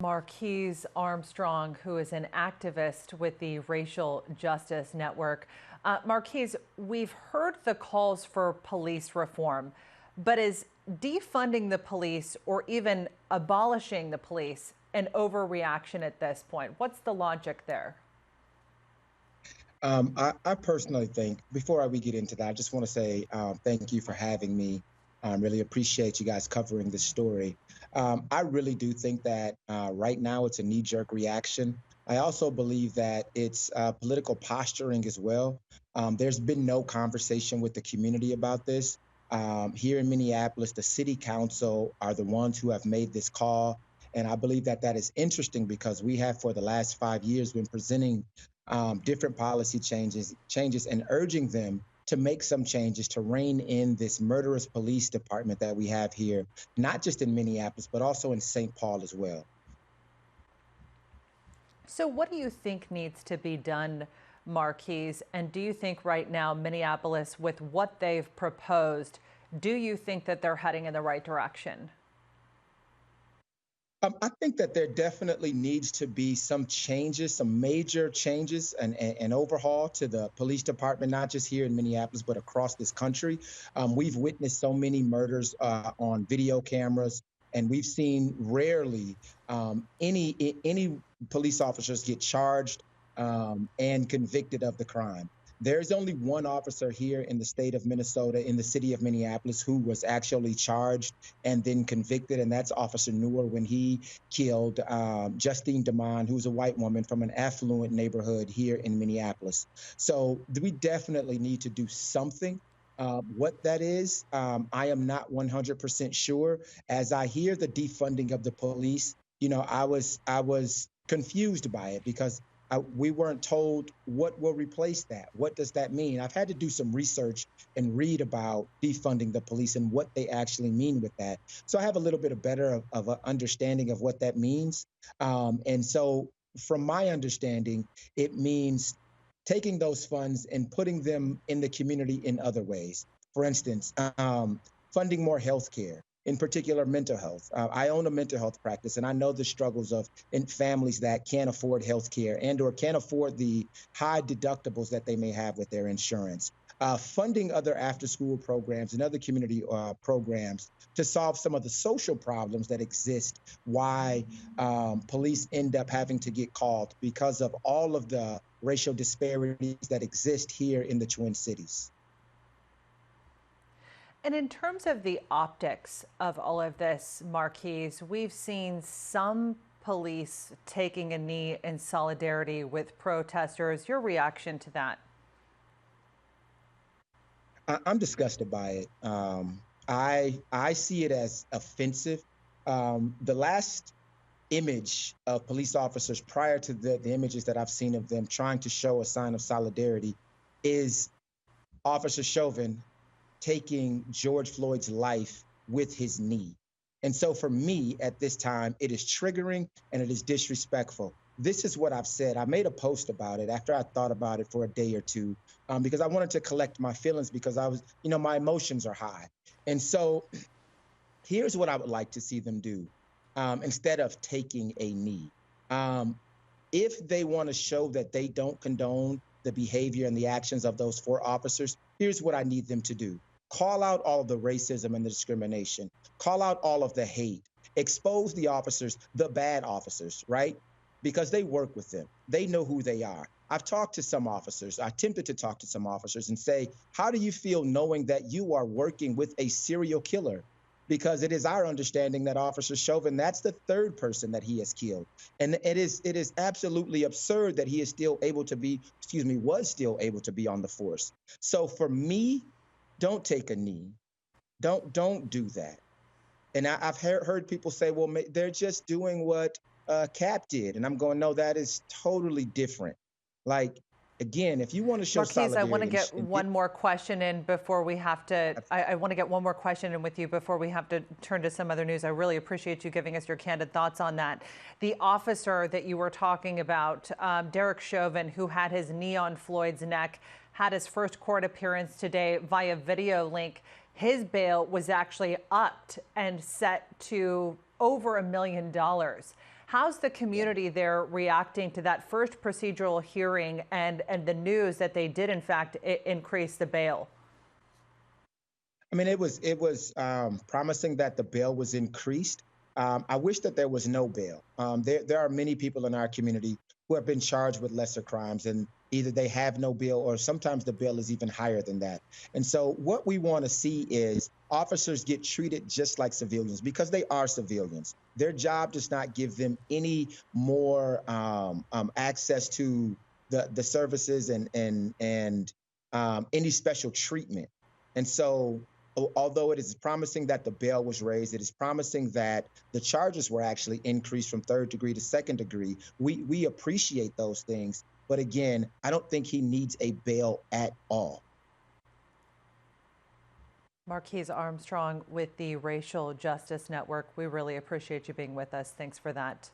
Marques Armstrong, who is an activist with the Racial Justice Network. Marques, we've heard the calls for police reform, but is defunding the police or even abolishing the police an overreaction at this point? What's the logic there? I personally think, before we get into that, I just want to say thank you for having me. Really appreciate you guys covering this story. I really do think that right now it's a knee-jerk reaction. I also believe that it's political posturing as well. There's been no conversation with the community about this. Here in Minneapolis, the city council are the ones who have made this call. And I believe that that is interesting because we have, for the last 5 years, been presenting different policy changes and urging them to make some changes to rein in this murderous police department that we have here, not just in Minneapolis, but also in St. Paul as well. So what do you think needs to be done, Marques? And do you think right now, Minneapolis, with what they've proposed, do you think that they're heading in the right direction? I think that there definitely needs to be some changes, some major changes and overhaul to the police department, not just here in Minneapolis, but across this country. We've witnessed so many murders on video cameras, and we've seen rarely any police officers get charged and convicted of the crime. There's only one officer here in the state of Minnesota, in the city of Minneapolis, who was actually charged and then convicted, and that's Officer Noor when he killed Justine DeMond, who's a white woman from an affluent neighborhood here in Minneapolis. So we definitely need to do something. What that is, I am not 100% sure. As I hear the defunding of the police, I was confused by it because we weren't told what will replace that. What does that mean? I've had to do some research and read about defunding the police and what they actually mean with that. So I have a little bit of an understanding of what that means. And so from my understanding, it means taking those funds and putting them in the community in other ways. For instance, funding more health care, in particular mental health. I own a mental health practice, and I know the struggles of families that can't afford health care and or can't afford the high deductibles that they may have with their insurance. Funding other after-school programs and other community programs to solve some of the social problems that exist, why police end up having to get called because of all of the racial disparities that exist here in the Twin Cities. And in terms of the optics of all of this, Marques, we've seen some police taking a knee in solidarity with protesters. Your reaction to that? I'm disgusted by it. I see it as offensive. The last image of police officers prior to the images that I've seen of them trying to show a sign of solidarity is Officer Chauvin taking George Floyd's life with his knee. And so for me at this time, it is triggering and it is disrespectful. This is what I've said. I made a post about it after I thought about it for a day or two because I wanted to collect my feelings because I was, my emotions are high. And so here's what I would like to see them do instead of taking a knee. If they want to show that they don't condone the behavior and the actions of those 4 officers, here's what I need them to do. Call out all of the racism and the discrimination. Call out all of the hate. Expose the officers, the bad officers, right? Because they work with them. They know who they are. I've talked to some officers. I attempted to talk to some officers and say, how do you feel knowing that you are working with a serial killer? Because it is our understanding that Officer Chauvin, that's the 3rd person that he has killed. And it is absolutely absurd that he is still able to be, was still able to be on the force. So for me, don't take a knee. Don't do that. And I've heard people say, well, they're just doing what Cap did. And I'm going, no, that is totally different. Like, again, if you want to show solidarity. Marques, I want to get one more question in before we have to. I want to get one more question in with you before we have to turn to some other news. I really appreciate you giving us your candid thoughts on that. The officer that you were talking about, Derek Chauvin, who had his knee on Floyd's neck, had his first court appearance today via video link. His bail was actually upped and set to over $1 million. How's the community there reacting to that first procedural hearing and the news that they did, in fact, increase the bail? I mean, it was promising that the bail was increased. I wish that there was no bail. There are many people in our community who have been charged with lesser crimes, and either they have no bail or sometimes the bail is even higher than that. And so what we want to see is officers get treated just like civilians because they are civilians. Their job does not give them any more access to the services and any special treatment. And so although it is promising that the bail was raised, it is promising that the charges were actually increased from third degree to second degree. We appreciate those things. But again, I don't think he needs a bail at all. Marques Armstrong with the Racial Justice Network. We really appreciate you being with us. Thanks for that.